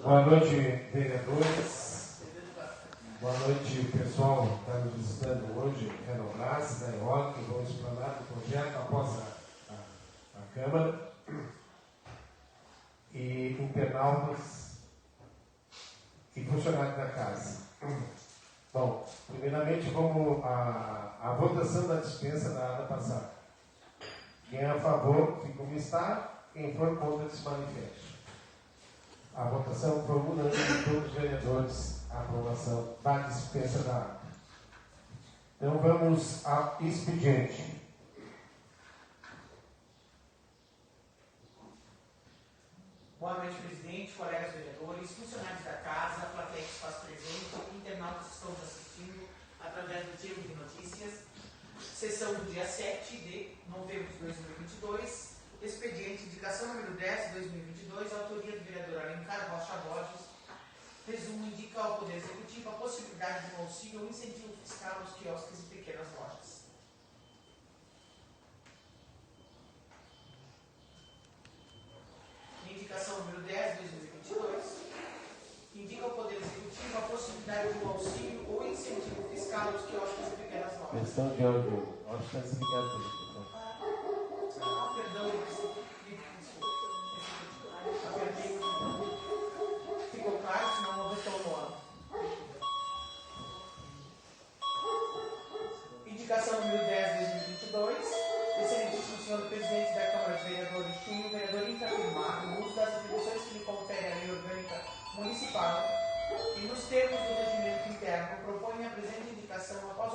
Boa noite, vereadores. Boa noite, pessoal que está nos visitando hoje, Renobras, da EOL, que vão explanar o projeto após a Câmara. E internautas e funcionários da casa. Bom, primeiramente vamos à votação da dispensa da ata passada. Quem é a favor, fica como está. Quem for contra, se manifeste. A votação foi unânime de todos os vereadores a aprovação da dispensa da ata. Então vamos ao expediente. Boa noite, presidente, colegas vereadores, funcionários da casa, plateia que se faz presente, internautas que estão nos assistindo através do Diário de Notícias. Sessão do dia 7 de novembro de 2022, expediente, indicação número 10 de 2022, autoria do vereador Alencar Rocha Borges. Resumo: indica ao Poder Executivo a possibilidade de um auxílio ou incentivo fiscal aos quiosques e pequenas lojas. Indicação número 10 de 2022, indica ao Poder Executivo a possibilidade de um auxílio ou incentivo fiscal aos quiosques e pequenas lojas. Questão de ordem. Acho que está explicado. Perdão, ficou claro, senão não votou no ano. Indicação número 10 de 2022, excelentíssimo senhor presidente da Câmara de Vereadores Chunho, vereador inconfirmado, no uso das atribuições que lhe confere a Lei Orgânica Municipal e nos termos do regimento interno, propõe a presente indicação após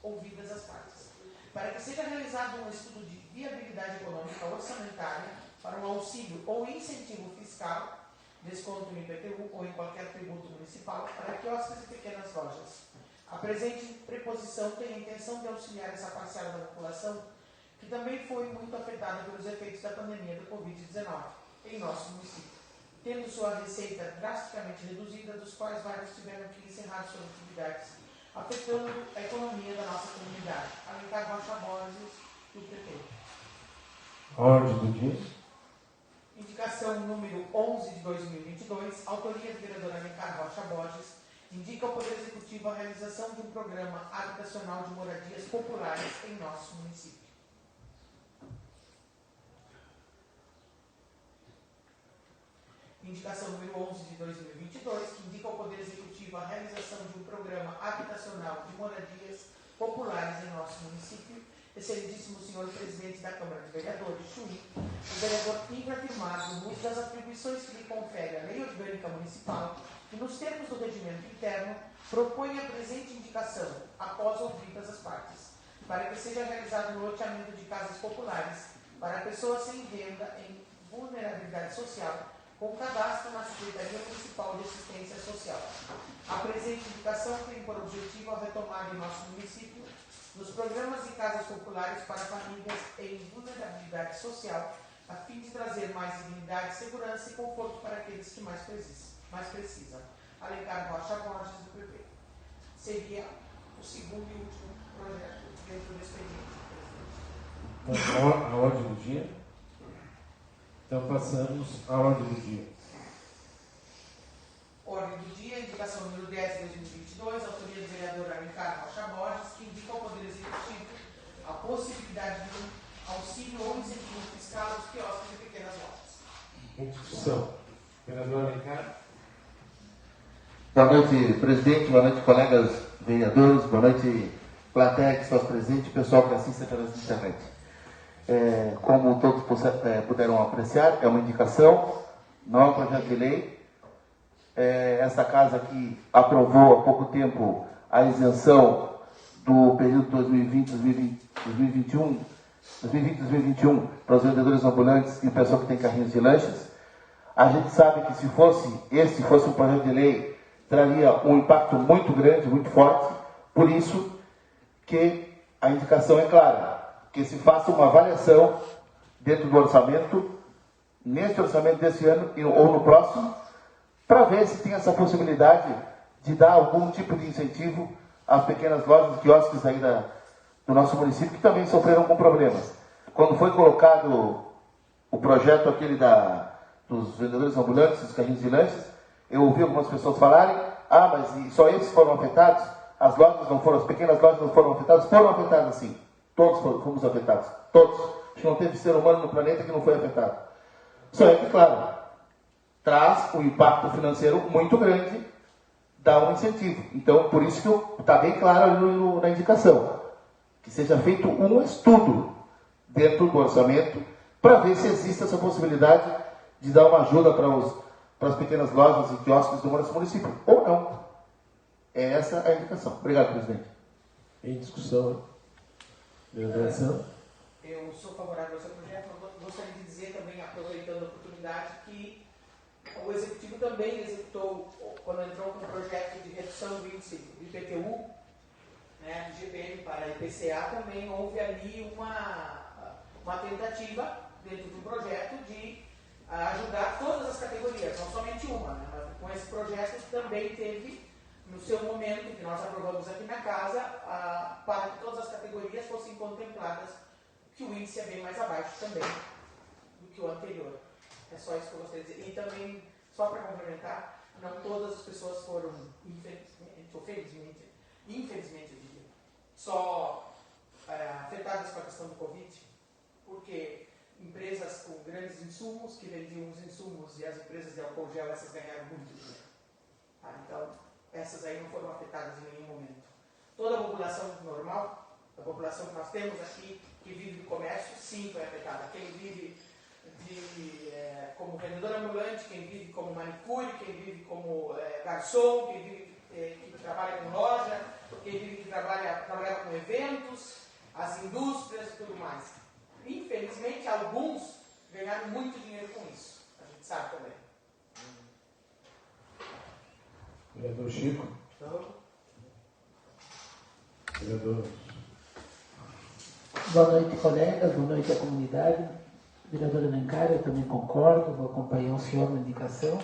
ouvidas as partes, para que seja realizado um estudo de viabilidade econômica orçamentária para um auxílio ou incentivo fiscal, desconto no IPTU ou em qualquer tributo municipal, para quiosques e pequenas lojas. A presente preposição tem a intenção de auxiliar essa parcela da população que também foi muito afetada pelos efeitos da pandemia do Covid-19 em nosso município, tendo sua receita drasticamente reduzida, dos quais vários tiveram que encerrar suas atividades, afetando a economia da nossa comunidade. Alencar Rocha Borges, do PP. Ordem do dia. Indicação número 11 de 2022, autoria do vereador Alencar Rocha Borges, indica ao Poder Executivo a realização de um programa habitacional de moradias populares em nosso município. Indicação número 11 de 2022, que indica ao Poder Executivo a realização de um programa habitacional de moradias populares em nosso município. Excelentíssimo senhor presidente da Câmara de Vereadores, Chuí, o vereador inconfirmado no uso das atribuições que lhe confere a Lei Orgânica Municipal e nos termos do regimento interno, propõe a presente indicação, após ouvidas as partes, para que seja realizado o loteamento de casas populares para pessoas sem renda em vulnerabilidade social, com cadastro na Secretaria Municipal de Assistência Social. A presente indicação tem por objetivo a retomada em nosso município dos programas de casas populares para famílias em vulnerabilidade social, a fim de trazer mais dignidade, segurança e conforto para aqueles que mais precisam. Alencar Rocha Borges, do PP. Seria o segundo e último projeto dentro do expediente. Então, a ordem do dia. Então passamos à ordem do dia. Ordem do dia, indicação número 10 de 2022, autoria do vereador Alencar Rocha Borges, que indica ao Poder Executivo a possibilidade de um auxílio ou incentivo fiscal aos quiosques e pequenas lojas. Em discussão. Vereador Alencar. Boa noite, presidente. Boa noite, colegas vereadores. Boa noite, plateia que está presente, pessoal que assiste pelas internet. Como todos puderam apreciar, é uma indicação, não é um projeto de lei. Esta casa aqui aprovou há pouco tempo a isenção do período 2020-2021 para os vendedores ambulantes e pessoal que tem carrinhos de lanches. A gente sabe que se fosse um projeto de lei, traria um impacto muito grande, muito forte. Por isso que a indicação é clara, que se faça uma avaliação dentro do orçamento, neste orçamento desse ano ou no próximo, para ver se tem essa possibilidade de dar algum tipo de incentivo às pequenas lojas, quiosques aí do nosso município, que também sofreram com problemas. Quando foi colocado o projeto aquele dos vendedores ambulantes, dos carrinhos de lanches, Eu ouvi algumas pessoas falarem, mas só esses foram afetados? As lojas não foram, as pequenas lojas não foram afetadas? Foram afetadas sim. Todos fomos afetados. Todos. Acho que não teve ser humano no planeta que não foi afetado. Só é que, claro, traz um impacto financeiro muito grande, dá um incentivo. Então, por isso que está bem claro ali na indicação, que seja feito um estudo dentro do orçamento para ver se existe essa possibilidade de dar uma ajuda para as pequenas lojas e quiosques do nosso município, ou não. É essa a indicação. Obrigado, presidente. Em discussão. Eu sou favorável ao seu projeto, mas gostaria de dizer também, aproveitando a oportunidade, que o Executivo também executou, quando entrou com o projeto de redução do índice de IPTU, né, de GPM para IPCA, também houve ali uma tentativa, dentro de um projeto, de ajudar todas as categorias, não somente uma. Né, mas com esse projeto também teve, no seu momento, que nós aprovamos aqui na casa, para que todas as categorias fossem contempladas, que o índice é bem mais abaixo também do que o anterior. É só isso que eu gostaria de dizer. E também, só para complementar, não todas as pessoas foram, infelizmente, eu diria, só afetadas com a questão do Covid, porque empresas com grandes insumos, que vendiam os insumos, e as empresas de álcool gel, essas ganharam muito dinheiro. Tá? Então, essas aí não foram afetadas em nenhum momento. Toda a população normal, a população que nós temos aqui, que vive do comércio, sim, foi afetada. Quem vive como vendedor ambulante, quem vive como manicure, quem vive como garçom, quem vive que trabalha com loja, quem vive que trabalha com eventos, as indústrias e tudo mais. Infelizmente, alguns ganharam muito dinheiro com isso. A gente sabe também. Vereador Chico. Vereador. Boa noite, colegas. Boa noite à comunidade. Vereador Alencar, eu também concordo, vou acompanhar o senhor na indicação.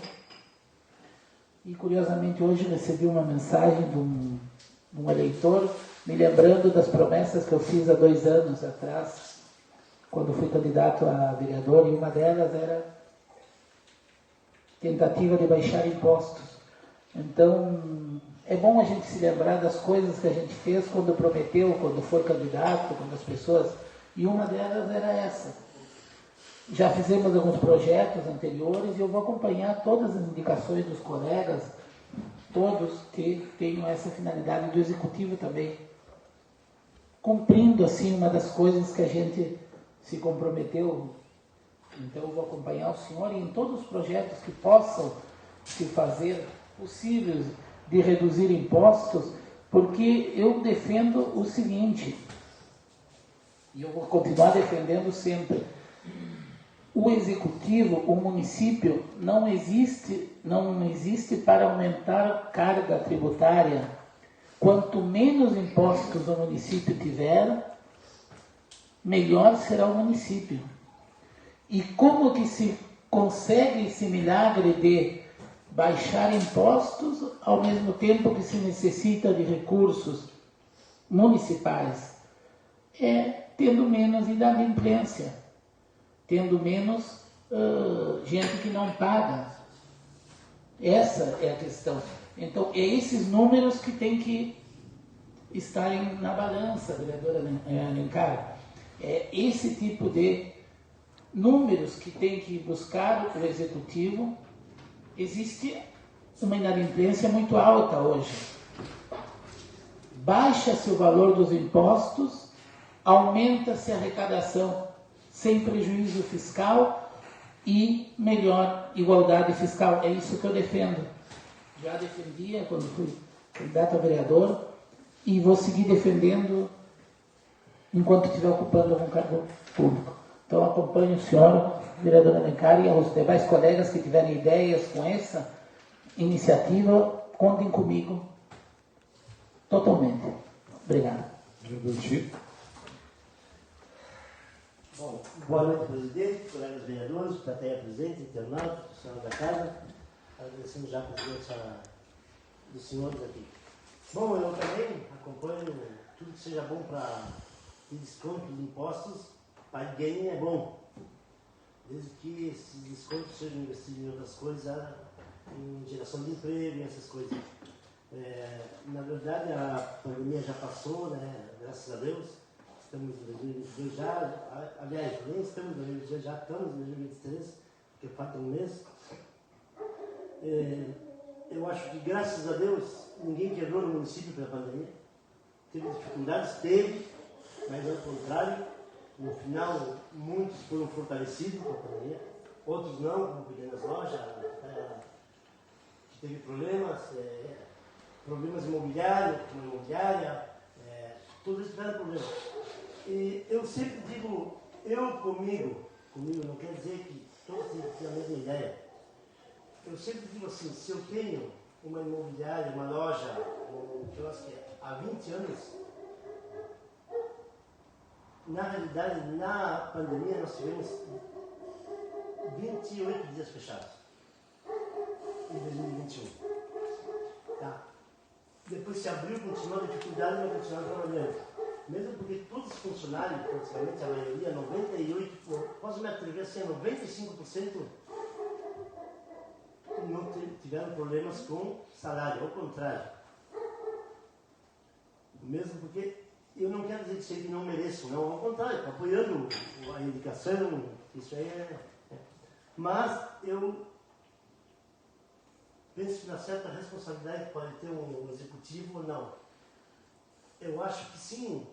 E, curiosamente, hoje recebi uma mensagem de um eleitor me lembrando das promessas que eu fiz há 2 anos atrás, quando fui candidato a vereador, e uma delas era tentativa de baixar impostos. Então, é bom a gente se lembrar das coisas que a gente fez quando prometeu, quando for candidato, quando as pessoas... E uma delas era essa. Já fizemos alguns projetos anteriores e eu vou acompanhar todas as indicações dos colegas, todos que tenham essa finalidade, do Executivo também. Cumprindo, assim, uma das coisas que a gente se comprometeu. Então, eu vou acompanhar o senhor em todos os projetos que possam se fazer possíveis de reduzir impostos, porque eu defendo o seguinte, e eu vou continuar defendendo sempre: o Executivo, o município, não existe para aumentar carga tributária. Quanto menos impostos o município tiver, melhor será o município. E como que se consegue esse milagre de baixar impostos ao mesmo tempo que se necessita de recursos municipais? É tendo menos inadimplência, tendo menos gente que não paga. Essa é a questão. Então, é esses números que tem que estarem na balança, vereadora Alencar. É esse tipo de números que tem que buscar o Executivo. Existe uma inadimplência muito alta hoje. Baixa-se o valor dos impostos, aumenta-se a arrecadação, sem prejuízo fiscal e melhor igualdade fiscal. É isso que eu defendo. Já defendia quando fui candidato a vereador e vou seguir defendendo enquanto estiver ocupando algum cargo público. Então, acompanho o senhor, vereador Alencar, e aos demais colegas que tiverem ideias com essa iniciativa, contem comigo totalmente. Obrigado. Bom, boa noite, presidente, colegas vereadores, plateia presente, internautas, senhor da casa. Agradecemos já a presença dos senhores aqui. Bom, eu também acompanho tudo que seja bom para desconto de impostos, para quem é bom. Desde que esses descontos sejam investidos em outras coisas, em geração de emprego e essas coisas. Na verdade, a pandemia já passou, né? Graças a Deus. Estamos em 2022 já, aliás, nem estamos em 2022, já estamos em 2023, porque falta um mês. Eu acho que, graças a Deus, ninguém quebrou no município pela pandemia. Teve dificuldades, mas ao contrário, no final, muitos foram fortalecidos com a pandemia, outros não, como pequenas lojas, que teve problemas imobiliários, como imobiliária, tudo isso tiveram problema. E eu sempre digo, comigo não quer dizer que todos têm a mesma ideia. Eu sempre digo assim, se eu tenho uma imobiliária, uma loja, um quiosque há 20 anos, na realidade, na pandemia, nós tivemos 28 dias fechados em 2021. Tá? Depois se abriu, continuou a dificuldade, mas continuaram trabalhando. Mesmo porque todos os funcionários, praticamente a maioria, 98%, posso me atrever assim, 95%, não tiveram problemas com salário, ao contrário. Mesmo porque eu não quero dizer que vocês não mereçam, não, ao contrário, apoiando a indicação, isso aí Mas eu penso que na certa responsabilidade que pode ter um executivo ou não. Eu acho que sim,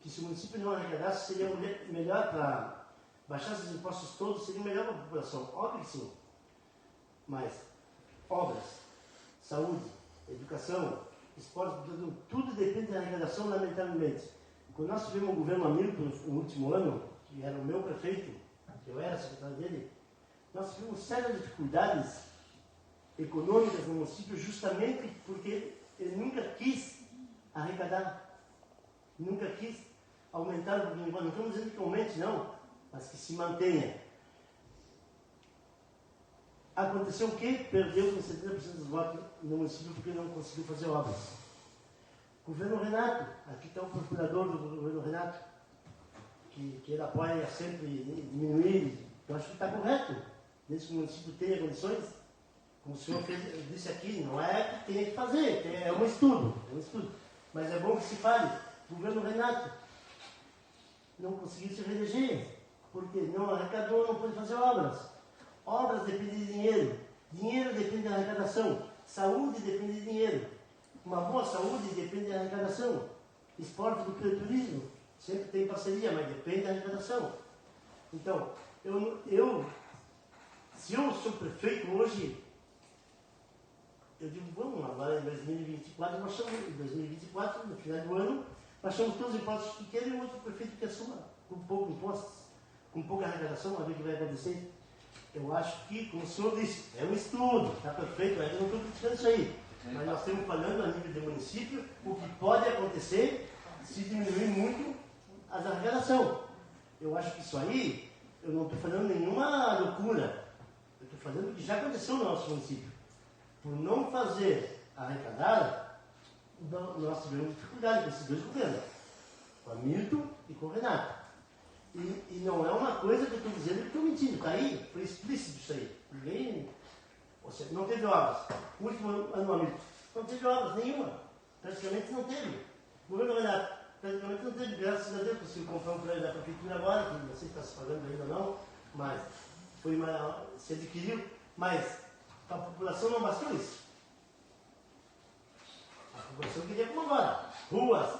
que se o município não arrecadasse, seria melhor para baixar esses impostos todos, seria melhor para a população. Óbvio que sim. Mas obras, saúde, educação, esporte, tudo depende da arrecadação, lamentavelmente. Quando nós tivemos o governo Hamilton no último ano, que era o meu prefeito, eu era secretário dele, nós tivemos sérias dificuldades econômicas no município justamente porque ele nunca quis arrecadar, nunca quis aumentar o volume. Não estamos dizendo que aumente, não, mas que se mantenha. Aconteceu o quê? Perdeu com 70% dos votos no município porque não conseguiu fazer obras. Governo Renato, aqui está o procurador do governo Renato, que ele apoia sempre diminuir, eu acho que está correto, desde que o município tenha condições, como o senhor disse aqui, não é que tenha que fazer, é um estudo, mas é bom que se fale. Governo Renato não conseguiu se reeleger, porque não arrecadou, não pôde fazer obras. Obras dependem de dinheiro, dinheiro depende da arrecadação, saúde depende de dinheiro, uma boa saúde depende da arrecadação, esporte, cultura e turismo, sempre tem parceria, mas depende da arrecadação. Então, se eu sou prefeito hoje, eu digo, vamos, agora em 2024, nós chamamos, em 2024, no final do ano, nós chamamos todos os impostos que querem, outro prefeito que assuma com pouco impostos, com pouca arrecadação, a ver o que vai acontecer. Eu acho que, como o senhor disse, é um estudo, está perfeito, eu não estou criticando isso aí, mas nós estamos falando a nível de município o que pode acontecer se diminuir muito a arrecadação. Eu acho que isso aí, eu não estou falando nenhuma loucura, eu estou falando o que já aconteceu no nosso município. Por não fazer arrecadar, nós tivemos dificuldade com esses dois governos, com a Hamilton e com o Renato. E não é uma coisa que eu estou dizendo que estou mentindo, está aí, foi explícito isso aí. Ninguém, ou seja, não teve obras. O último ano Hamilton, não teve obras nenhuma, praticamente não teve. O governo Renato, praticamente não teve, graças a Deus, conseguiu comprar um prédio da prefeitura agora, que não sei se está se pagando ainda ou não, mas se adquiriu, mas a população não bastou isso. A população queria como agora, ruas,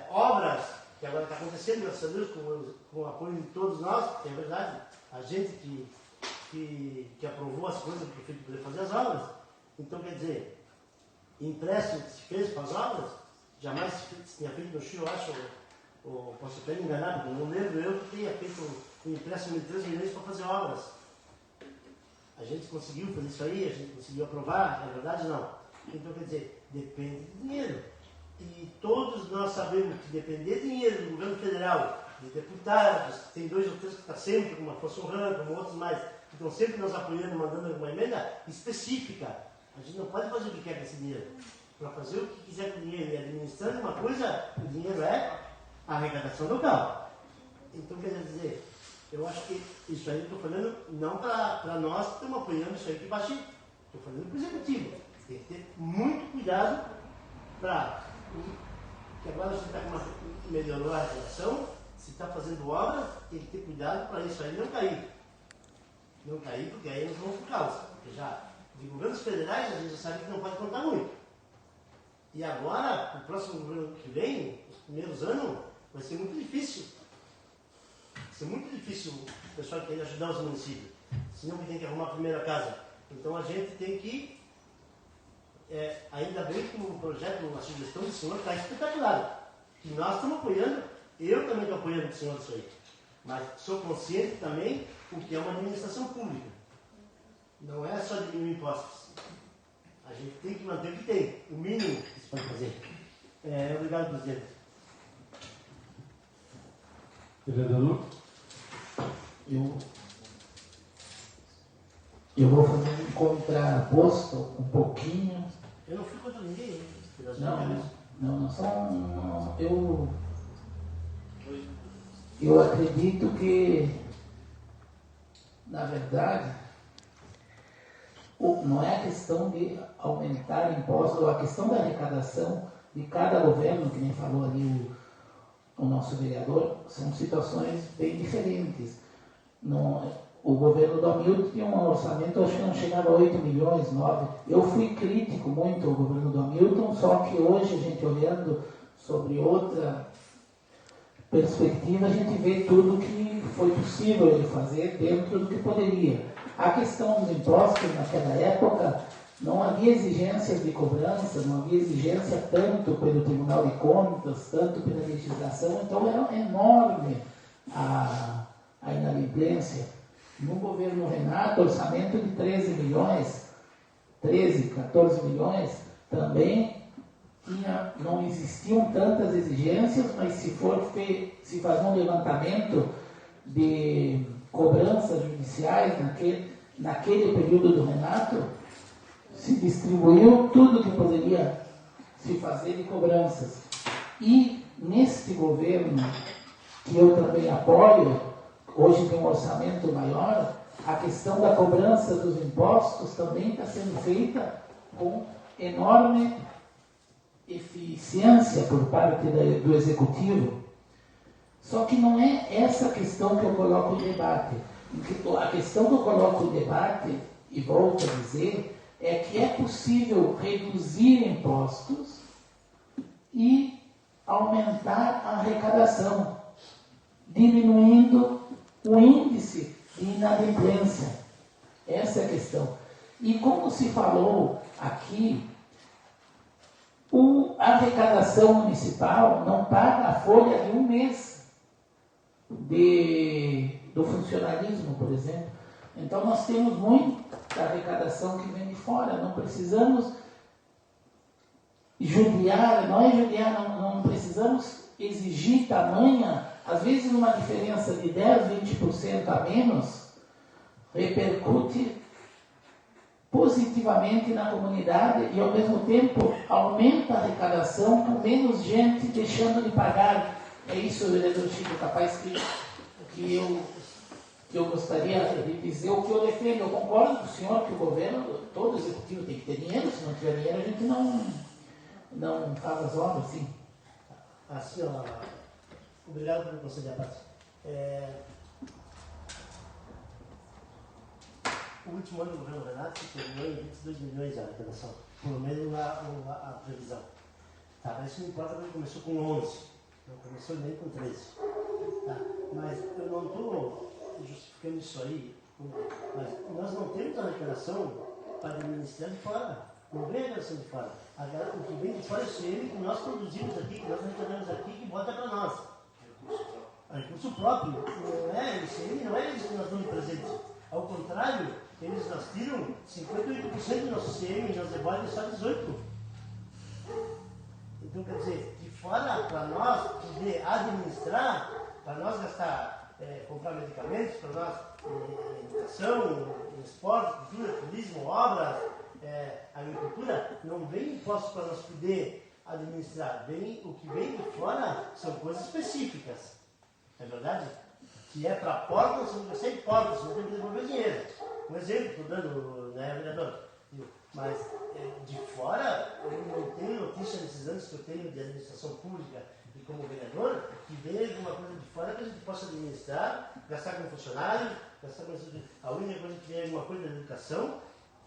obras, que agora está acontecendo, graças a Deus, com o apoio de todos nós, que é verdade, a gente que aprovou as coisas para o prefeito poder fazer as obras. Então, quer dizer, empréstimo que se fez para as obras, jamais se tinha feito no Chile, eu acho, ou posso até me enganar, porque não lembro eu que tenha feito um empréstimo de 3 milhões para fazer obras. A gente conseguiu fazer isso aí, a gente conseguiu aprovar, é verdade não. Então, quer dizer, depende de dinheiro. E todos nós sabemos que depender de dinheiro do governo federal, de deputados, tem 2 ou 3 que estão sempre, como a Afonso Ramos, como outros mais, que estão sempre nos apoiando, mandando alguma emenda específica. A gente não pode fazer o que quer com esse dinheiro. Para fazer o que quiser com o dinheiro e administrando uma coisa, o dinheiro é a arrecadação local. Então, quer dizer, Eu acho que isso aí eu estou falando não para nós que estamos apoiando isso aí que baixe. Estou falando para o executivo. Tem que ter muito cuidado para que agora você está melhorou a relação, se está fazendo obra, tem que ter cuidado para isso aí não cair. Não cair, porque aí nós vamos por causa. Porque já de governos federais a gente já sabe que não pode contar muito. E agora, o próximo governo que vem, os primeiros anos, vai ser muito difícil. Vai ser muito difícil o pessoal que tem que ajudar os municípios. Senão que tem que arrumar a primeira casa. Então a gente tem que, ainda bem que o projeto, a sugestão do senhor está espetacular. E nós estamos apoiando, eu também estou apoiando o senhor isso aí. Mas sou consciente também o que é uma administração pública. Não é só diminuir impostos. A gente tem que manter o que tem, o mínimo que se pode fazer. Obrigado, presidente. Vereador? Eu vou fazer um contraposto um pouquinho. Eu não fui contra ninguém. Eu acredito que, na verdade, não é a questão de aumentar impostos, ou a questão da arrecadação de cada governo, que nem falou ali o nosso vereador, são situações bem diferentes. O governo do Hamilton tinha um orçamento, acho que não chegava a 8 milhões, 9. Eu fui crítico muito ao governo do Hamilton, só que hoje, a gente olhando sobre outra perspectiva, a gente vê tudo que foi possível ele fazer dentro do que poderia. A questão dos impostos, naquela época, não havia exigências de cobrança, não havia exigência tanto pelo Tribunal de Contas, tanto pela legislação, então era enorme a inadimplência. No governo Renato, orçamento de 13 milhões, 13, 14 milhões, também não existiam tantas exigências, mas se fazer um levantamento de cobranças judiciais naquele período do Renato, se distribuiu tudo que poderia se fazer de cobranças. E neste governo, que eu também apoio, hoje tem um orçamento maior, a questão da cobrança dos impostos também está sendo feita com enorme eficiência por parte do Executivo. Só que não é essa questão que eu coloco em debate. A questão que eu coloco em debate, e volto a dizer, é que é possível reduzir impostos e aumentar a arrecadação, diminuindo o índice de inadimplência. Essa é a questão. E como se falou aqui, a arrecadação municipal não paga a folha de um mês do funcionalismo, por exemplo. Então nós temos muita arrecadação que vem de fora, não precisamos judiar, não precisamos exigir tamanha, às vezes uma diferença de 10, 20% a menos repercute positivamente na comunidade e ao mesmo tempo aumenta a arrecadação com menos gente deixando de pagar. É isso, vereador Chico, capaz que eu gostaria de dizer o que eu defendo. Eu concordo com o senhor que o governo, todo executivo tem que ter dinheiro, se não tiver dinheiro a gente não faz as obras, sim. Assim, ó, obrigado por conceder a parte. O último ano do governo Renato se terminou em 22 milhões de arrecadação, pelo menos a previsão. Tá, mas isso não importa porque começou com 11, não começou nem com 13. Tá? Mas eu não estou justificando isso aí, mas nós não temos arrecadação para administrar de fora. Não vem a arrecadação de fora. O que vem de fora é o CM que nós produzimos aqui, que nós arrecadamos aqui, que bota para nós. Recurso próprio. Não é o CM, não é isso que nós damos de presente. Ao contrário, nós tiram 58% do nosso CM e nós devolvemos só 18%. Então, quer dizer, de fora, para nós poder administrar, para nós gastar, comprar medicamentos, para nós educação, esporte, cultura, turismo, obras, agricultura, não vem impostos para nós poder administrar. O que vem de fora são coisas específicas. É verdade? Se é para portas, você vai ser portas, você tem que devolver dinheiro. Um exemplo, estou dando, né, vereador? Mas de fora, eu não tenho notícia nesses anos que eu tenho de administração pública e como vereador, que venha alguma coisa de fora que a gente possa administrar, gastar com funcionário, gastar com a única coisa que vem é alguma coisa da educação,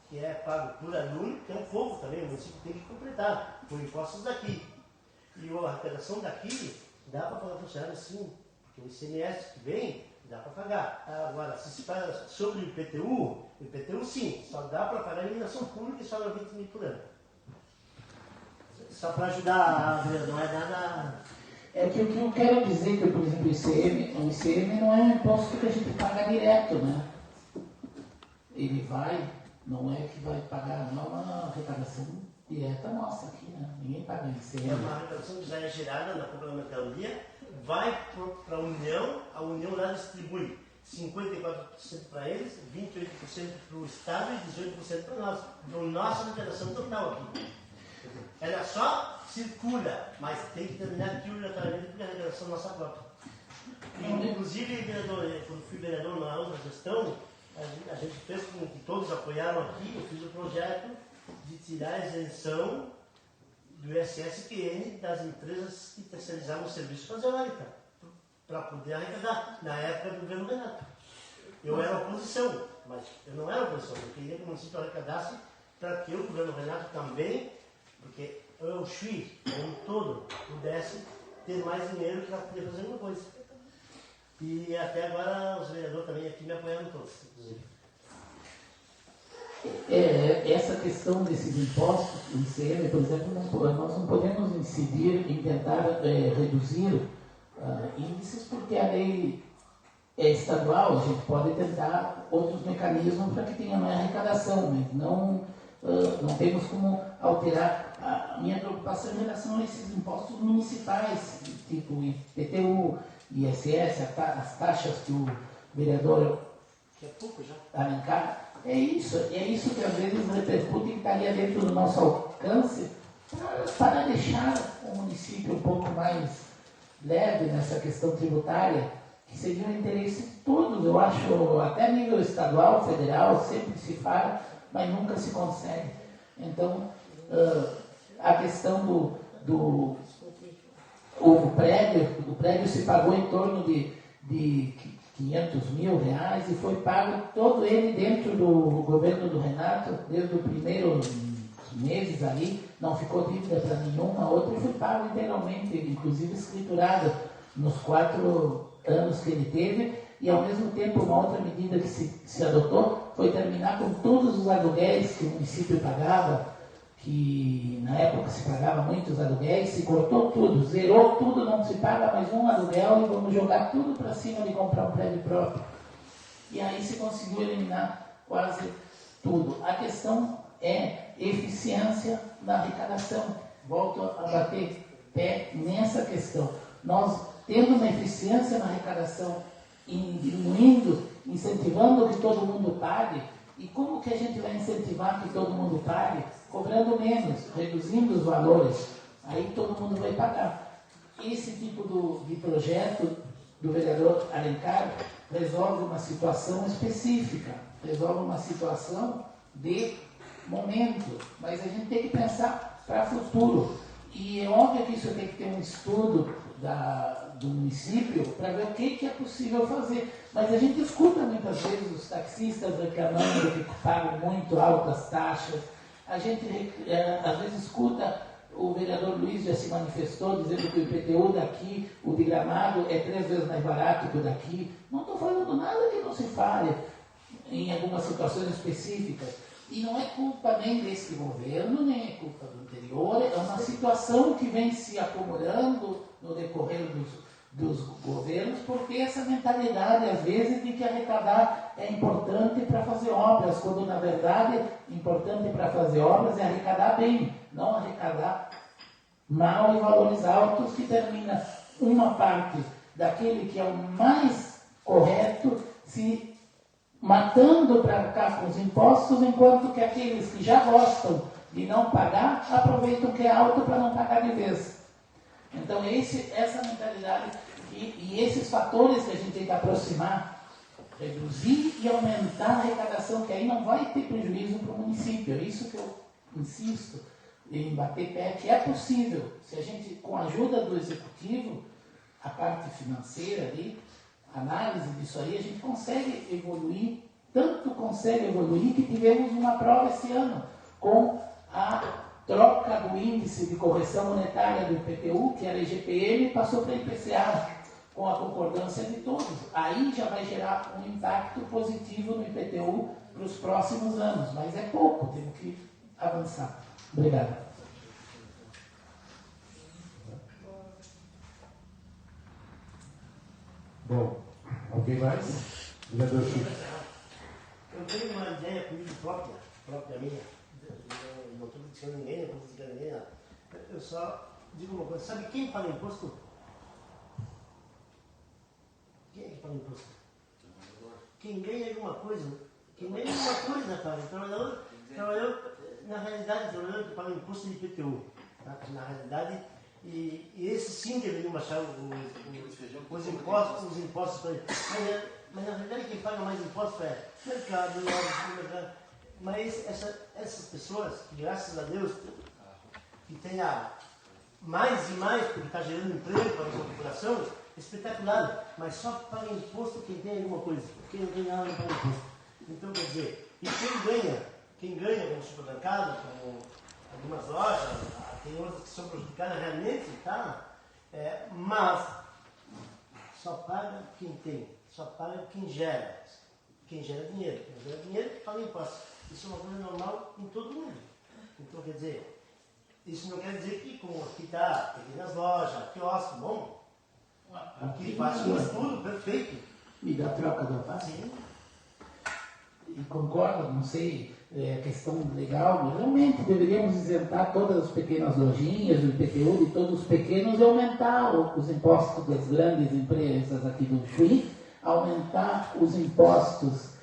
que é pago por aluno, que é um fogo também, o município tem que completar, com impostos daqui. E a arrecadação daqui dá para pagar funcionário sim, porque o ICMS que vem dá para pagar. Agora, se se paga sobre o IPTU sim, só dá para pagar a iluminação pública e sobra 20 mil por ano. Só para ajudar, não é nada. É que o que eu quero dizer que, por exemplo, o ICM não é um imposto que a gente paga direto, né? Ele vai, não é que vai pagar, não é uma arrecadação direta nossa aqui, né? Ninguém paga ICM. É uma arrecadação que já é gerada na complementaria, vai para a União lá distribui 54% para eles, 28% para o Estado e 18% para nós. Então, nossa arrecadação total aqui. Ela só circula, mas tem que terminar aqui obrigatoriamente porque a arrecadação é nossa própria. E, inclusive, vereador, quando fui vereador na outra gestão, a gente fez com que todos apoiaram aqui, eu fiz o projeto de tirar a isenção do ISS-QN das empresas que terceirizavam o serviço com a eólica, para poder arrecadar, na época do governo Renato. Eu era oposição, mas eu não era oposição, eu queria que o município arrecadasse para que o governo Renato também, porque o Chuí, como um todo, pudesse ter mais dinheiro para poder fazer alguma coisa. E até agora os vereadores também aqui me apoiaram todos, inclusive. Essa questão desses impostos, o ICM, por exemplo, nós não podemos incidir em tentar reduzir índices porque a lei é estadual, a gente pode tentar outros mecanismos para que tenha mais arrecadação, mas não temos como alterar. A minha preocupação em relação a esses impostos municipais, tipo IPTU, ISS, as taxas que o vereador Alencar, é isso que às vezes repercute e que estaria dentro do nosso alcance para deixar o município um pouco mais leve nessa questão tributária, que seria um interesse de todos, eu acho, até a nível estadual, federal, sempre se fala, mas nunca se consegue. Então, a questão o prédio se pagou em torno de 500 mil reais e foi pago todo ele dentro do governo do Renato, desde os primeiros meses ali, não ficou dívida para nenhuma outra e foi pago integralmente, inclusive escriturado nos 4 anos que ele teve, e ao mesmo tempo uma outra medida que se adotou foi terminar com todos os aluguéis que o município pagava, que na época se pagava muitos aluguéis, se cortou tudo, zerou tudo, não se paga mais um aluguel e vamos jogar tudo para cima de comprar um prédio próprio. E aí se conseguiu eliminar quase tudo. A questão é eficiência na arrecadação. Volto a bater pé nessa questão. Nós tendo uma eficiência na arrecadação, diminuindo, incentivando que todo mundo pague, e como que a gente vai incentivar que todo mundo pague? Cobrando menos, reduzindo os valores, aí todo mundo vai pagar. Esse tipo de projeto do vereador Alencar resolve uma situação específica, resolve uma situação de momento, mas a gente tem que pensar para o futuro. E é óbvio que isso tem que ter um estudo do município para ver o que é possível fazer. Mas a gente escuta muitas vezes os taxistas reclamando que pagam muito altas taxas. A gente às vezes escuta, o vereador Luiz já se manifestou dizendo que o IPTU daqui, o de Gramado, é 3 vezes mais barato que o daqui. Não estou falando nada que não se fale em algumas situações específicas. E não é culpa nem desse governo, nem é culpa do anterior, é uma situação que vem se acumulando no decorrer dos governos, porque essa mentalidade, às vezes, de que arrecadar é importante para fazer obras, quando, na verdade, importante para fazer obras é arrecadar bem, não arrecadar mal e valores altos, que termina uma parte daquele que é o mais correto se matando para arcar com os impostos, enquanto que aqueles que já gostam de não pagar, aproveitam que é alto para não pagar de vez. Então, essa mentalidade E esses fatores que a gente tem que aproximar, reduzir e aumentar a arrecadação, que aí não vai ter prejuízo para o município. É isso que eu insisto em bater pé, que é possível. Se a gente, com a ajuda do executivo, a parte financeira ali, análise disso aí, a gente consegue evoluir, tanto consegue evoluir que tivemos uma prova esse ano, com a troca do índice de correção monetária do IPTU, que era IGPM, passou para IPCA, com a concordância de todos. Aí já vai gerar um impacto positivo no IPTU para os próximos anos, mas é pouco, temos que avançar. Obrigado. Bom, alguém mais? Vereador Chico. Eu tenho uma ideia comigo própria minha. Não estou criticando ninguém, não estou criticando ninguém, nada. Eu só digo uma coisa, sabe quem paga imposto? Quem é que paga imposto? Quem ganha alguma coisa. Quem ganha alguma coisa, paga. Trabalhador, na realidade, trabalhador que paga imposto de IPTU. Tá? Na realidade, e esse sim deveriam baixar os impostos para ele. Mas na realidade quem paga mais impostos é mercado, mercado. Mas essas pessoas, graças a Deus, que tenha mais e mais, porque está gerando emprego para a população, espetacular, mas só paga imposto quem tem alguma coisa. Quem não tem nada não paga imposto. Então, quer dizer, e quem ganha como supermercado, como algumas lojas, tem outras que são prejudicadas realmente, tá? Mas só paga quem tem, só paga quem gera. Quem gera dinheiro paga imposto. Isso é uma coisa normal em todo mundo. Então, quer dizer, isso não quer dizer que, como aqui está, pequenas lojas, quiosque, bom, aqui faz um estudo perfeito. Me dá troca da face? Sim. E concordo, não sei, a questão legal, mas realmente deveríamos isentar todas as pequenas lojinhas, o IPTU de todos os pequenos e aumentar os impostos das grandes empresas aqui do Chuí, aumentar os impostos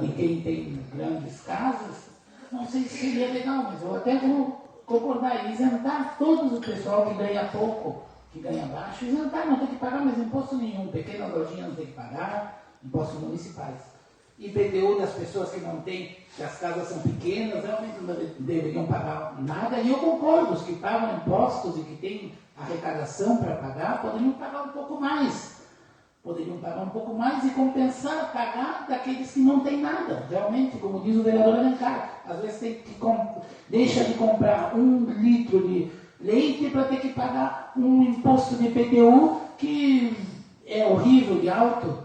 de quem tem grandes casas. Não sei se seria legal, mas eu até vou concordar, isentar todos o pessoal que ganha pouco, que ganha baixo, isentar, não tem que pagar mais imposto nenhum, pequenas lojinhas não tem que pagar, impostos municipais. IPTU das pessoas que não têm, que as casas são pequenas, realmente não deveriam pagar nada. E eu concordo, os que pagam impostos e que têm arrecadação para pagar, poderiam pagar um pouco mais. Poderiam pagar um pouco mais e compensar, pagar daqueles que não têm nada. Realmente, como diz o vereador Alencar, às vezes tem que deixa de comprar 1 litro de leite para ter que pagar um imposto de IPTU que é horrível de alto,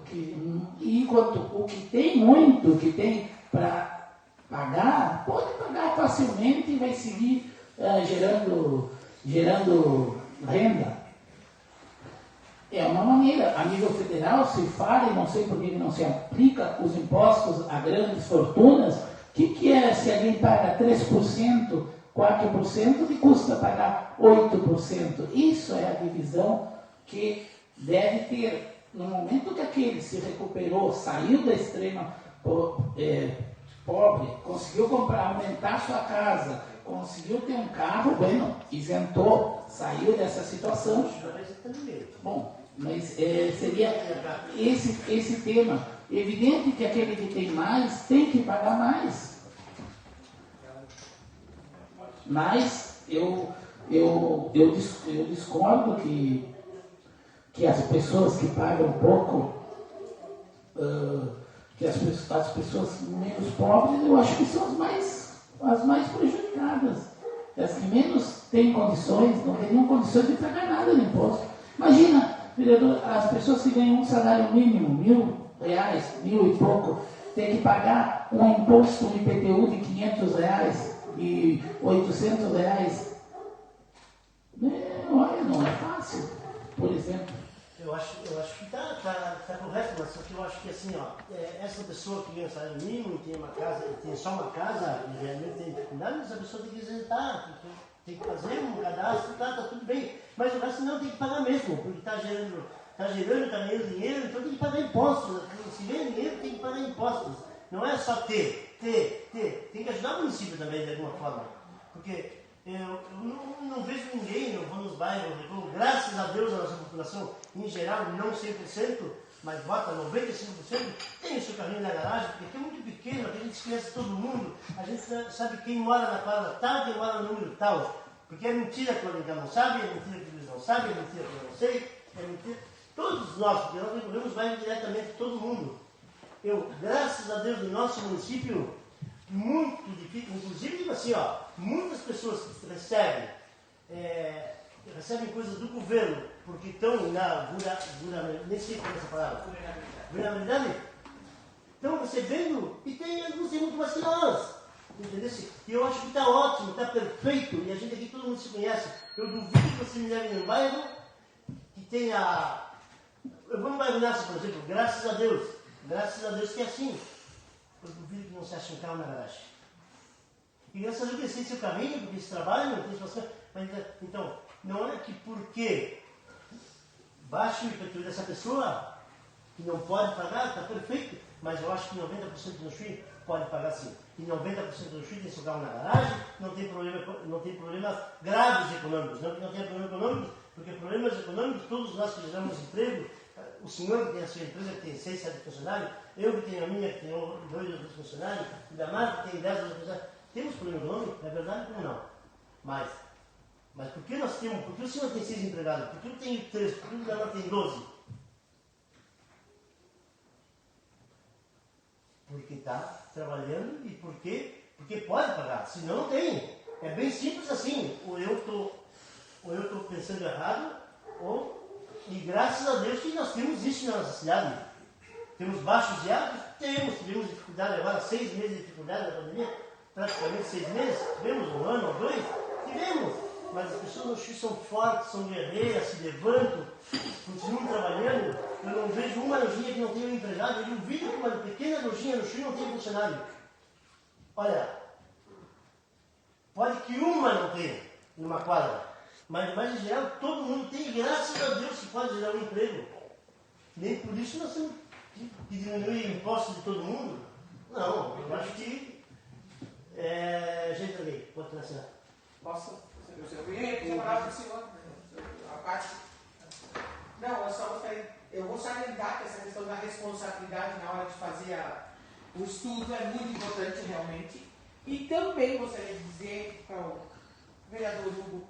enquanto o que tem muito, o que tem para pagar, pode pagar facilmente e vai seguir gerando renda. É uma maneira, a nível federal se fala, e não sei por que não se aplica os impostos a grandes fortunas. O que é se alguém paga 3%, 4%, que custa pagar 8%? Isso é a divisão que deve ter. No momento que aquele se recuperou, saiu da extrema pobre, conseguiu aumentar sua casa, conseguiu ter um carro, bueno, isentou, saiu dessa situação. Bom, mas seria esse tema. Evidente que aquele que tem mais tem que pagar mais. Mas eu discordo que as pessoas que pagam pouco, que as pessoas menos pobres, eu acho que são as mais prejudicadas. As que menos têm condições, não teriam condições de pagar nada de imposto. Imagina, vereador, as pessoas que ganham um salário mínimo, R$1.000, 1.000 e pouco, tem que pagar um imposto de IPTU de R$500 e R$800. Olha, não é fácil, por exemplo. Eu acho que está correto, mas só que eu acho que assim, essa pessoa que ganha salário mínimo e tem uma casa, tem só uma casa e realmente tem dificuldade, essa pessoa tem que isentar, tem que fazer um cadastro, tá tudo bem. Mas o resto não tem que pagar mesmo, porque está ganhando dinheiro, então tem que pagar impostos. Se ganha dinheiro, tem que pagar impostos. Não é só ter. Tem que ajudar o município também de alguma forma. Porque Eu não vejo ninguém, eu vou nos bairros, graças a Deus a nossa população, em geral, não 100%, mas bota 95%, tem o seu carrinho na garagem, porque é muito pequeno, a gente conhece todo mundo, a gente sabe quem mora na quadra tal, quem mora no número tal, porque é mentira que o Alencar não sabe, é mentira que eles não sabem, é mentira que eu não sei, é mentira. Todos nós, porque nós recorremos bairros diretamente todo mundo. Eu, graças a Deus, no nosso município, muito difícil, inclusive assim, ó, muitas pessoas que recebem coisas do governo, porque estão na nem sei como é essa palavra, vulnerabilidade, estão recebendo e alguns têm muito mais que nós. Entendeu? E eu acho que está ótimo, está perfeito, e a gente aqui todo mundo se conhece. Eu duvido que você me leve num bairro que tenha. Eu vou no bairro Nasce, por exemplo, graças a Deus que é assim. Eu duvido que não se ache um carro na garagem. E graças a Deus que esse é o caminho, porque esse trabalho, não tem situação. Então, não é que porque baixa o IPTU dessa pessoa que não pode pagar, está perfeito, mas eu acho que 90% do Chuí pode pagar sim. E 90% do Chuí tem seu carro na garagem, não tem problemas graves econômicos. Não que não tenha problemas econômicos, porque problemas econômicos, todos nós que geramos emprego, o senhor que tem a sua empresa, que tem 6, 7 funcionários, eu que tenho a minha, que tenho 2 ou 3 funcionários, o Damar que tem 10 ou 12 funcionários, temos problema econômico? É verdade ou não? Mas por que nós temos? Por que o senhor tem 6 empregados? Por que eu tenho 3? Por que o Damar tem 12? Porque está trabalhando e porque pode pagar, senão não tem. É bem simples assim. Ou eu estou pensando errado, e graças a Deus que nós temos isso na nossa cidade. Temos baixos e altos? Tivemos dificuldade agora, 6 meses de dificuldade na pandemia, praticamente 6 meses, tivemos 1 ano ou 2, tivemos. Mas as pessoas no Chuí são fortes, são guerreiras, se levantam, continuam trabalhando. Eu não vejo uma lojinha que não tenha um empregado, eu duvido que uma pequena lojinha no Chuí não tenha funcionário. Olha, pode que uma não tenha, numa quadra. Mas em geral, todo mundo tem, graças a Deus, que pode gerar um emprego. Nem por isso nós temos que diminuir o imposto de todo mundo. Não, eu acho que gente alguém, pode trazer. Posso? Eu ia pedir a palavra para o senhor. A parte. Não, eu só gostaria. Eu vou salientar que essa questão da responsabilidade na hora de fazer o estudo é muito importante realmente. E também gostaria de dizer para o vereador Hugo,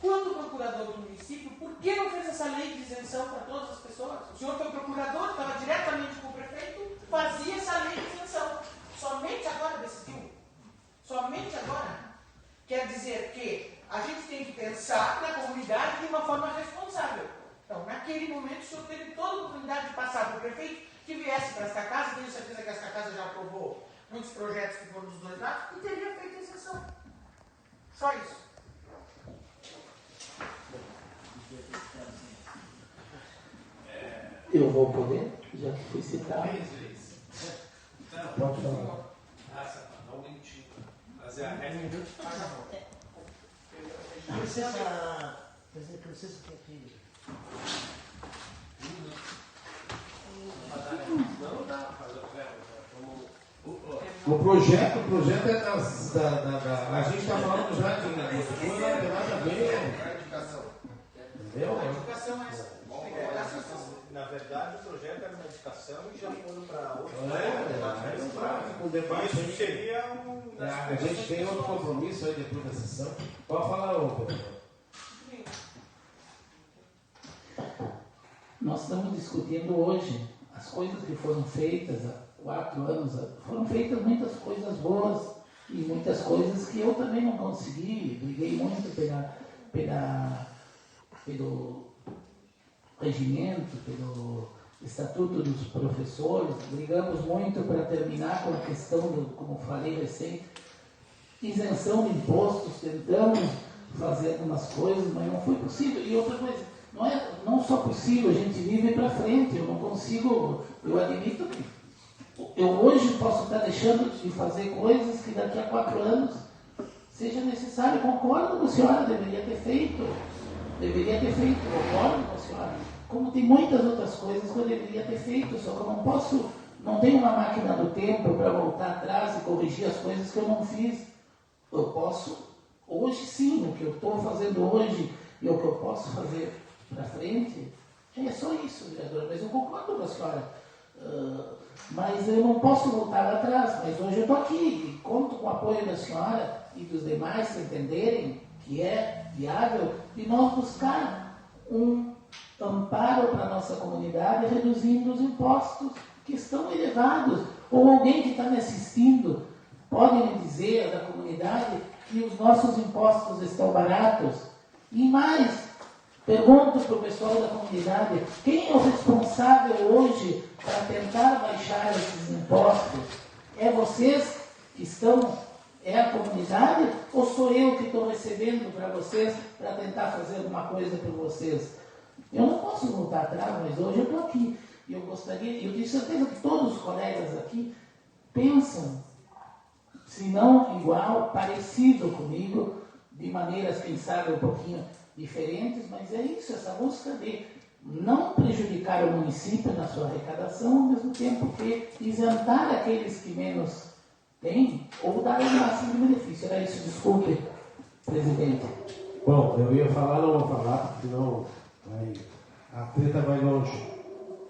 quando procurador do município, por que não fez essa lei de isenção para todas as pessoas? O senhor foi procurador, estava diretamente com o prefeito, fazia essa lei de isenção. Somente agora decidiu. Somente agora. Quer dizer que a gente tem que pensar na comunidade de uma forma responsável. Então, naquele momento, o senhor teve toda a oportunidade de passar para o prefeito que viesse para esta casa, tenho certeza que esta casa já aprovou muitos projetos que foram dos 2 lados, e teria feito a isenção. Só isso. Eu vou poder, já que fui citado. Pode falar. Licença, que aqui. O projeto é a gente está falando já de não tem nada a ver. Entendeu? A educação é Na verdade, o projeto era uma indicação e já foram para outro. O debate Isso seria a gente tem outro compromisso aí depois da sessão. Pode falar, ô. Nós estamos discutindo hoje as coisas que foram feitas há 4 anos. Foram feitas muitas coisas boas e muitas coisas que eu também não consegui. Briguei muito pelo regimento, pelo estatuto dos professores. Brigamos muito para terminar com a questão, como falei recente, isenção de impostos. Tentamos fazer algumas coisas, mas não foi possível. E outra coisa, não só possível, a gente vive para frente. Eu não consigo, eu admito que eu hoje posso estar deixando de fazer coisas que daqui a 4 anos seja necessário. Concordo com a senhora, deveria ter feito, concordo com a senhora. Como tem muitas outras coisas que eu deveria ter feito, só que eu não tenho uma máquina do tempo para voltar atrás e corrigir as coisas que eu não fiz. Eu posso Hoje sim, o que eu estou fazendo hoje e o que eu posso fazer para frente, é só isso, vereador. Mas eu concordo com a senhora. Mas eu não posso voltar lá atrás. Mas hoje eu estou aqui e conto com o apoio da senhora e dos demais entenderem que é viável de nós buscar um amparo para a nossa comunidade, reduzindo os impostos que estão elevados. Ou alguém que está me assistindo pode me dizer da comunidade que os nossos impostos estão baratos? E mais, pergunto para o pessoal da comunidade, quem é o responsável hoje para tentar baixar esses impostos? É vocês que estão, é a comunidade, ou sou eu que estou recebendo para vocês para tentar fazer alguma coisa por vocês? Eu não posso voltar atrás, mas hoje eu estou aqui. E eu gostaria, eu tenho certeza que todos os colegas aqui pensam, se não igual, parecido comigo, de maneiras, quem sabe, um pouquinho diferentes, mas é isso, essa busca de não prejudicar o município na sua arrecadação, ao mesmo tempo que isentar aqueles que menos têm, ou dar o máximo de benefício. Era isso, desculpe, presidente. Bom, eu ia falar, não vou falar, porque senão a treta vai longe.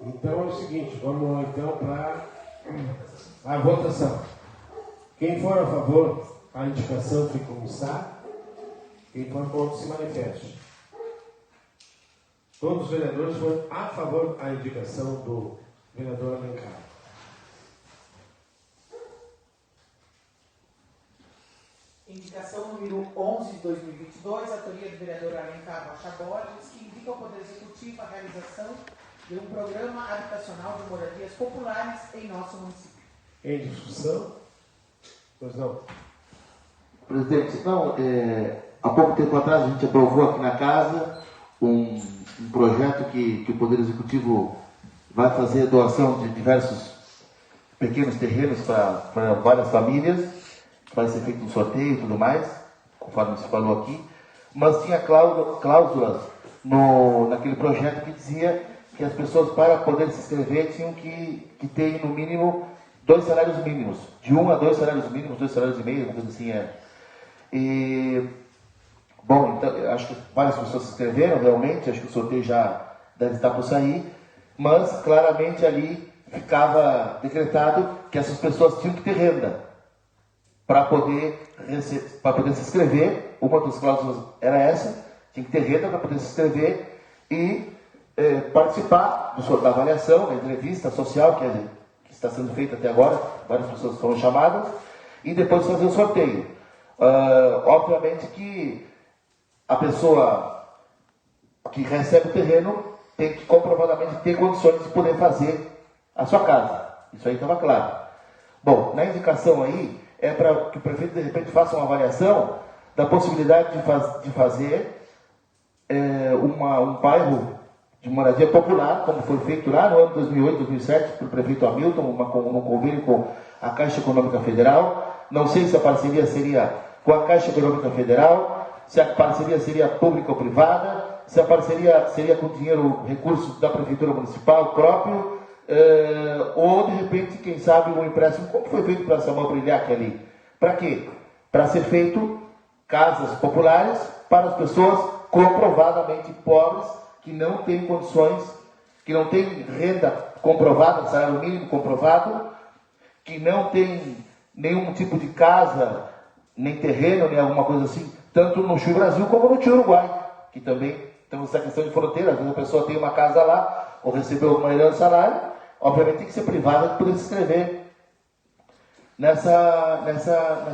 Então é o seguinte, vamos então para a votação. Quem for a favor, a indicação que como está. Quem for contra, se manifeste. Todos os vereadores foram a favor da indicação do vereador Alencar. Indicação número 11 de 2022, autoria do vereador Alencar Rocha Borges, que indica ao Poder Executivo a realização de um programa habitacional de moradias populares em nosso município. Em discussão? Pois não. Presidente, não, há pouco tempo atrás a gente aprovou aqui na casa um projeto que o Poder Executivo vai fazer doação de diversos pequenos terrenos para várias famílias, vai ser feito um sorteio e tudo mais, conforme se falou aqui, mas tinha cláusulas naquele projeto que dizia que as pessoas, para poder se inscrever, tinham que ter no mínimo 2 salários mínimos, de 1 a 2 salários mínimos, 2 salários e meio, uma coisa assim E, bom, então, acho que várias pessoas se inscreveram realmente, acho que o sorteio já deve estar por sair, mas claramente ali ficava decretado que essas pessoas tinham que ter renda para poder se inscrever. Uma das cláusulas era essa, tinha que ter renda para poder se inscrever e participar da avaliação, da entrevista social que está sendo feita até agora, várias pessoas foram chamadas, e depois fazer o sorteio. Obviamente que a pessoa que recebe o terreno tem que comprovadamente ter condições de poder fazer a sua casa. Isso aí estava claro. Bom, na indicação aí é para que o prefeito de repente faça uma avaliação da possibilidade de fazer um bairro de moradia popular, como foi feito lá no ano 2008, 2007, pelo prefeito Hamilton, num convênio com a Caixa Econômica Federal. Não sei se a parceria seria com a Caixa Econômica Federal, se a parceria seria pública ou privada, se a parceria seria com dinheiro, recursos da Prefeitura Municipal próprio, ou de repente, quem sabe, um empréstimo, como foi feito para Samuel Brilhac ali. Para quê? Para ser feito casas populares para as pessoas comprovadamente pobres, que não têm condições, que não têm renda comprovada, salário mínimo comprovado, que não tem nenhum tipo de casa, nem terreno, nem alguma coisa assim, tanto no Tio Brasil como no Tio Uruguai, que também temos essa questão de fronteira. Às vezes a pessoa tem uma casa lá, ou recebeu uma herança lá, obviamente tem que ser privada para poder se inscrever nessa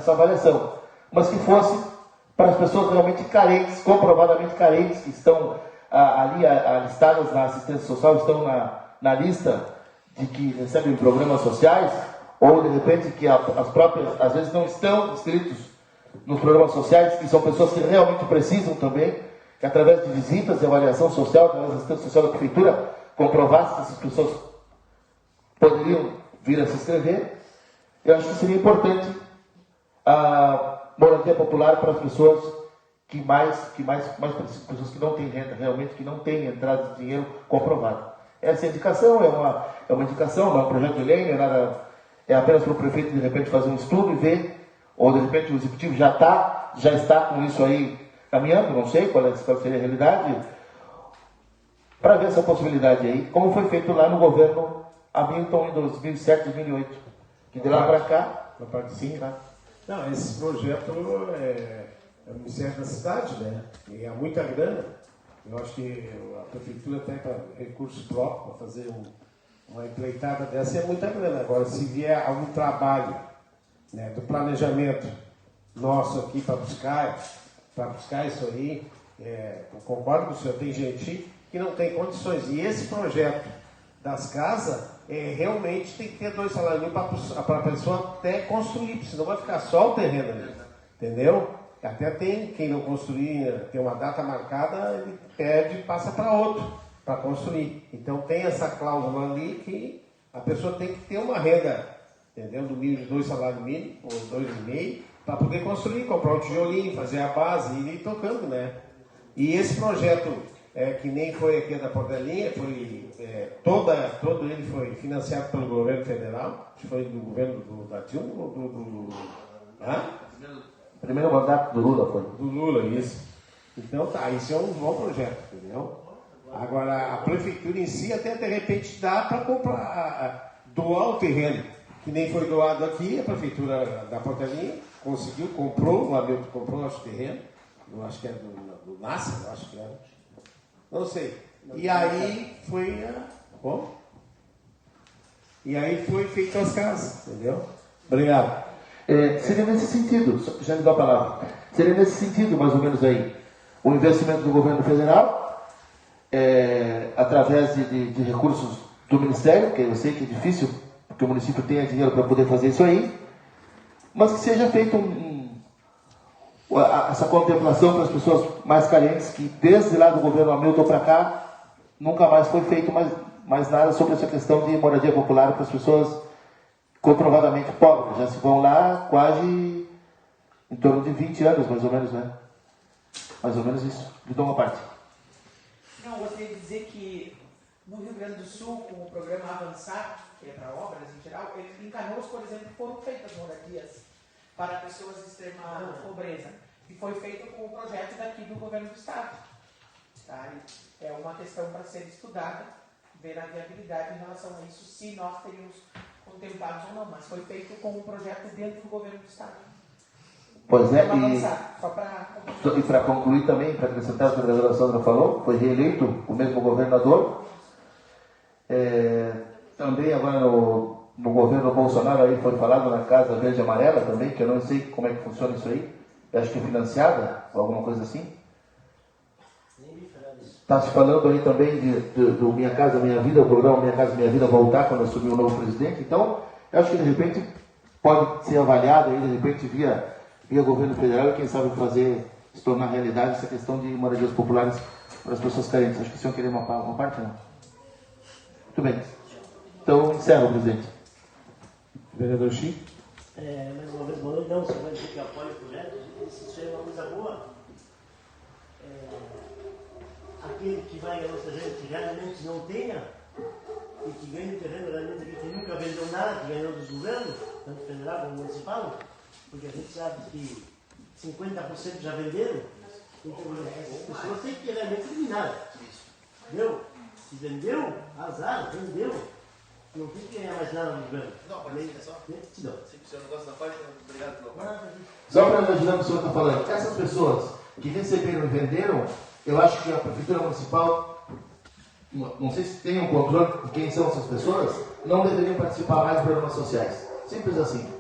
avaliação. Mas que fosse para as pessoas realmente carentes, comprovadamente carentes, que estão ali listadas na assistência social, estão na lista de que recebem programas sociais, ou de repente que as próprias, às vezes não estão inscritos nos programas sociais, que são pessoas que realmente precisam também, que através de visitas de avaliação social, através da assistência social da prefeitura, comprovasse que essas pessoas poderiam vir a se inscrever. Eu acho que seria importante a moradia popular para as pessoas que mais precisam, pessoas que não têm renda, realmente, que não têm entrada de dinheiro comprovada. Essa indicação é uma indicação, não é um projeto de lei, não é nada, é apenas para o prefeito de repente fazer um estudo e ver, ou de repente o executivo já está já está com isso aí caminhando, não sei qual seria a realidade, para ver essa possibilidade aí, como foi feito lá no governo Hamilton em 2007, 2008, que de lá para cá, Na parte de cima. Não, esse projeto é o Ministério da Cidade, né? E há muita grana. Eu acho que a prefeitura tem recursos próprios para fazer uma empreitada dessa, é muita grana. Agora, se vier algum trabalho, né, do planejamento nosso aqui para buscar isso aí, eu concordo com o senhor, tem gente que não tem condições. E esse projeto das casas, realmente tem que ter 2 salários para a pessoa até construir, senão vai ficar só o terreno ali, entendeu? Até tem, quem não construir, tem uma data marcada, ele perde e passa para outro, para construir. Então tem essa cláusula ali que a pessoa tem que ter uma renda, entendeu? Do mínimo de 2 salários mínimos, ou 2,5, para poder construir, comprar um tijolinho, fazer a base e ir tocando, né? E esse projeto, que nem foi aqui da Portelinha, foi, todo ele foi financiado pelo governo federal, acho que foi do governo da Dilma ou do primeiro mandato do Lula foi. Do Lula, isso. Então tá, isso é um bom projeto, entendeu? Agora, a prefeitura em si até de repente dá para comprar, doar o terreno, que nem foi doado aqui, a prefeitura da Portelinha conseguiu, comprou, o Hamilton comprou o terreno, eu acho que era do NASA, eu acho que era. Não sei. E aí foi bom? E aí foi feito as casas, entendeu? Obrigado. Seria nesse sentido, já me dou a palavra, seria nesse sentido mais ou menos aí, o investimento do governo federal, através de recursos do Ministério, que eu sei que é difícil, porque o município tenha dinheiro para poder fazer isso aí, mas que seja feito essa contemplação para as pessoas mais carentes, que desde lá do governo Hamilton para cá, nunca mais foi feito mais nada sobre essa questão de moradia popular para as pessoas comprovadamente pobres. Já se vão lá quase em torno de 20 anos, mais ou menos, né? Mais ou menos isso. Lhe dou uma parte. Não, eu gostaria de dizer que no Rio Grande do Sul, com o programa Avançar, que é para obras em geral, em Canoas, por exemplo, foram feitas moradias para pessoas de extrema pobreza. E foi feito com o projeto daqui do governo do Estado. Tá? É uma questão para ser estudada, ver a viabilidade em relação a isso, se nós teríamos contemplados ou não, mas foi feito com um projeto dentro do governo do Estado. Pois é, e para concluir também, para acrescentar o que a vereadora Sandra falou, foi reeleito o mesmo governador. Também agora no governo Bolsonaro aí foi falado na Casa Verde e Amarela também, que eu não sei como é que funciona isso aí, eu acho que é financiada, ou alguma coisa assim. Está se falando aí também do Minha Casa Minha Vida, o programa Minha Casa Minha Vida voltar quando assumir o novo presidente. Então, eu acho que de repente pode ser avaliado aí, de repente via governo federal, e quem sabe se tornar realidade essa questão de moradias populares para as pessoas carentes. Acho que o senhor queria uma parte, não? Muito bem. Então, encerro, presidente. Vereador Chico. Mais uma vez, boa noite. Não, você vai dizer que apoia o projeto, isso é uma coisa boa. Aquele que vai a nossa gente que realmente não tenha e que ganha o terreno realmente aqui, que nunca vendeu nada, que ganhou dos governos, tanto federal como municipal, porque a gente sabe que 50% já venderam, então as pessoas têm que realmente eliminar. Entendeu? Se vendeu, azar, vendeu. Não tem que ganhar mais nada no governo. Não, pode ser só. Se o senhor não gosta da parte, obrigado pela parte. Só para imaginar o que o senhor está falando, essas pessoas que receberam e venderam, eu acho que a Prefeitura Municipal, não sei se tem um controle de quem são essas pessoas, não deveriam participar mais de programas sociais. Simples assim.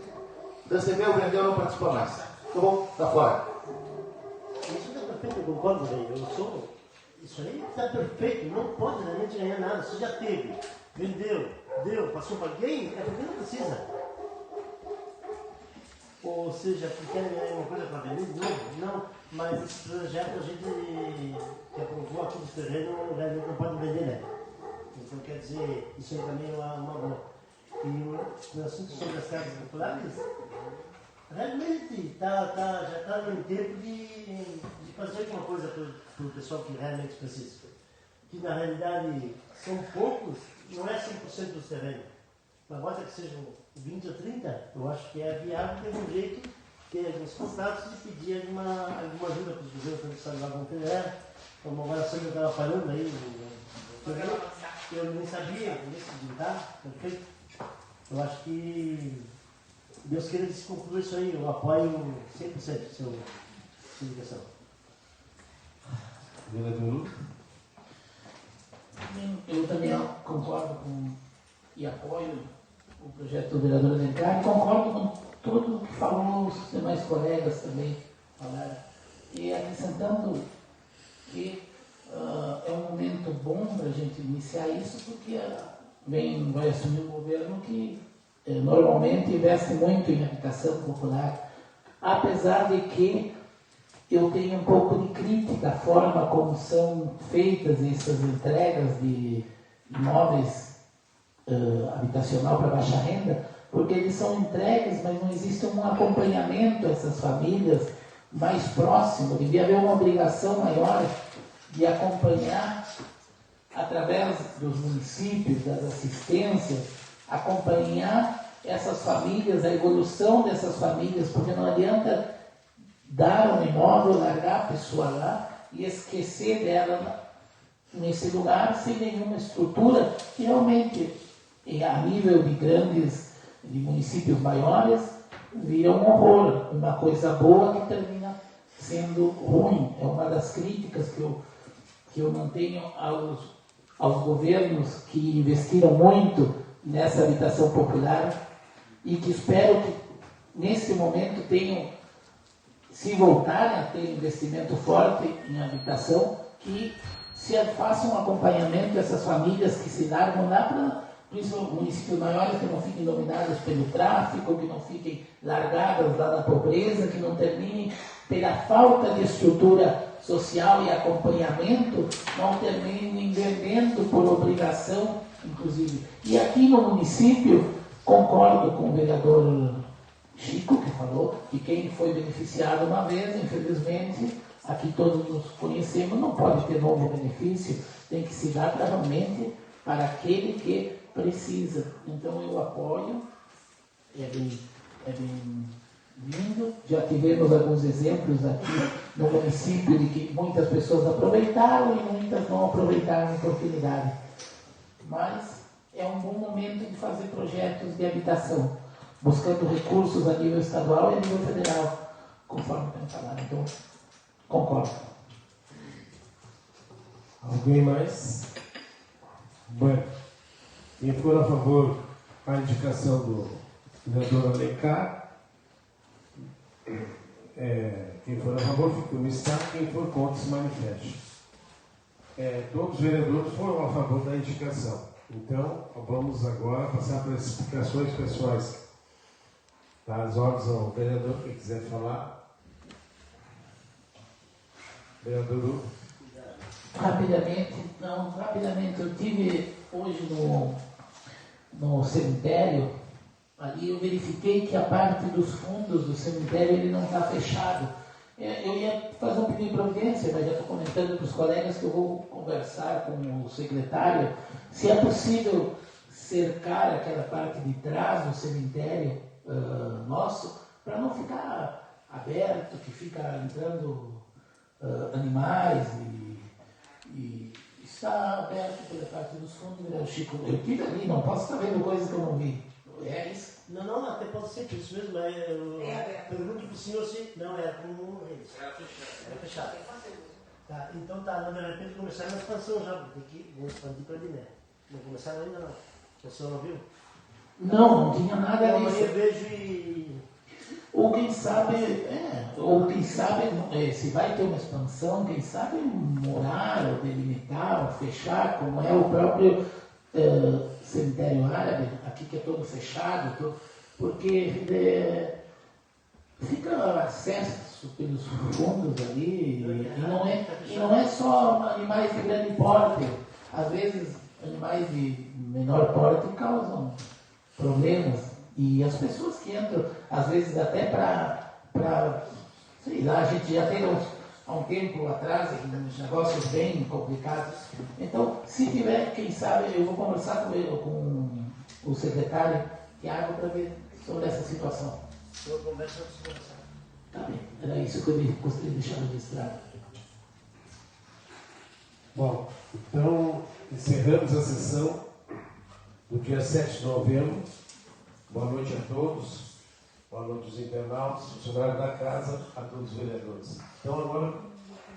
Recebeu, vendeu, não participa mais. Tá bom? Tá fora. Isso está perfeito, eu concordo, velho. Isso aí está perfeito, não pode realmente ganhar nada. Se já teve, vendeu, deu, passou para alguém, é porque não precisa. Ou seja, que quer ganhar uma coisa para vender de novo? Não, mas esse projeto a gente que aprovou aqui do terreno realmente não pode vender, né? Então quer dizer, isso aí também é uma boa. E o assunto sobre as casas populares, realmente já está no tempo de fazer alguma coisa para o pessoal que realmente precisa. Que na realidade são poucos, não é 100% dos terrenos. Mas bota que sejam 20 ou 30, eu acho que é viável de um jeito ter alguns contatos e pedir alguma ajuda para os governos do Estado da Federal. Como agora eu estava falando aí, eu nem sabia, perfeito. Eu acho que Deus queira que se conclua isso aí, eu apoio 100% sua indicação. Vereador? Eu também concordo com e apoio o projeto do vereador Alencar e concordo com tudo o que falou os demais colegas também falaram. E acrescentando que é um momento bom para a gente iniciar isso, porque vai assumir um governo que normalmente investe muito em habitação popular, apesar de que eu tenho um pouco de crítica à forma como são feitas essas entregas de imóveis habitacional para baixa renda, porque eles são entregues, mas não existe um acompanhamento a essas famílias mais próximo. Devia haver uma obrigação maior de acompanhar, através dos municípios, das assistências, acompanhar essas famílias, a evolução dessas famílias, porque não adianta dar um imóvel, largar a pessoa lá e esquecer dela nesse lugar sem nenhuma estrutura que realmente, a nível de municípios maiores, vira um horror, uma coisa boa que termina sendo ruim. É uma das críticas que eu mantenho aos governos que investiram muito nessa habitação popular e que espero que nesse momento tenham, se voltarem a ter investimento forte em habitação, que se faça um acompanhamento dessas famílias que se largam lá para principalmente municípios maiores, que não fiquem dominados pelo tráfico, que não fiquem largadas lá na pobreza, que não terminem pela falta de estrutura social e acompanhamento, não terminem vendendo por obrigação, inclusive. E aqui no município, concordo com o vereador Chico, que falou que quem foi beneficiado uma vez, infelizmente, aqui todos nos conhecemos, não pode ter novo benefício, tem que se dar realmente para aquele que precisa. Então eu apoio, é bem lindo. Já tivemos alguns exemplos aqui no município de que muitas pessoas aproveitaram e muitas não aproveitaram a oportunidade. Mas é um bom momento de fazer projetos de habitação, buscando recursos a nível estadual e a nível federal, conforme tem falado. Então, concordo. Alguém mais? Bueno, quem for a favor da indicação do vereador Alencar, quem for a favor fica como está, quem for contra se manifeste. Todos os vereadores foram a favor da indicação. Então, vamos agora passar para as explicações pessoais. Dá as ordens ao vereador que quiser falar. Vereador. Rapidamente, eu tive hoje no cemitério, ali eu verifiquei que a parte dos fundos do cemitério ele não está fechado. Eu ia fazer um pedido de providência, mas já estou comentando para os colegas que eu vou conversar com o secretário se é possível cercar aquela parte de trás do cemitério nosso, para não ficar aberto, que fica entrando animais e está aberto pela parte dos fundos, né, Chico? Eu estive ali, não posso estar vendo coisas que eu não vi. É isso? Não, até pode ser isso mesmo, mas eu pergunto para o senhor se... Não, era como eles. Era fechado. Tá, então tá, de repente começaram a expansão já, porque vou expandir para Diné. Não começaram ainda não. O senhor não viu? Não tinha nada disso. disso. Eu vejo e... Ou quem sabe, se vai ter uma expansão, quem sabe morar, ou delimitar, ou fechar, como é o próprio cemitério árabe, aqui que é todo fechado, porque fica acesso pelos fundos ali, e não é só animais de grande porte, às vezes animais de menor porte causam problemas. E as pessoas que entram, às vezes até para sei lá, a gente já tem há um tempo atrás uns negócios bem complicados. Então, se tiver, quem sabe, eu vou conversar com ele, com o secretário Tiago, para ver sobre essa situação. Eu converso com o senhor. Tá bem, era isso que eu gostaria de deixar registrado. Bom, então encerramos a sessão do dia 7 de novembro. Boa noite a todos. Boa noite aos internautas, funcionários da casa, a todos os vereadores. Então agora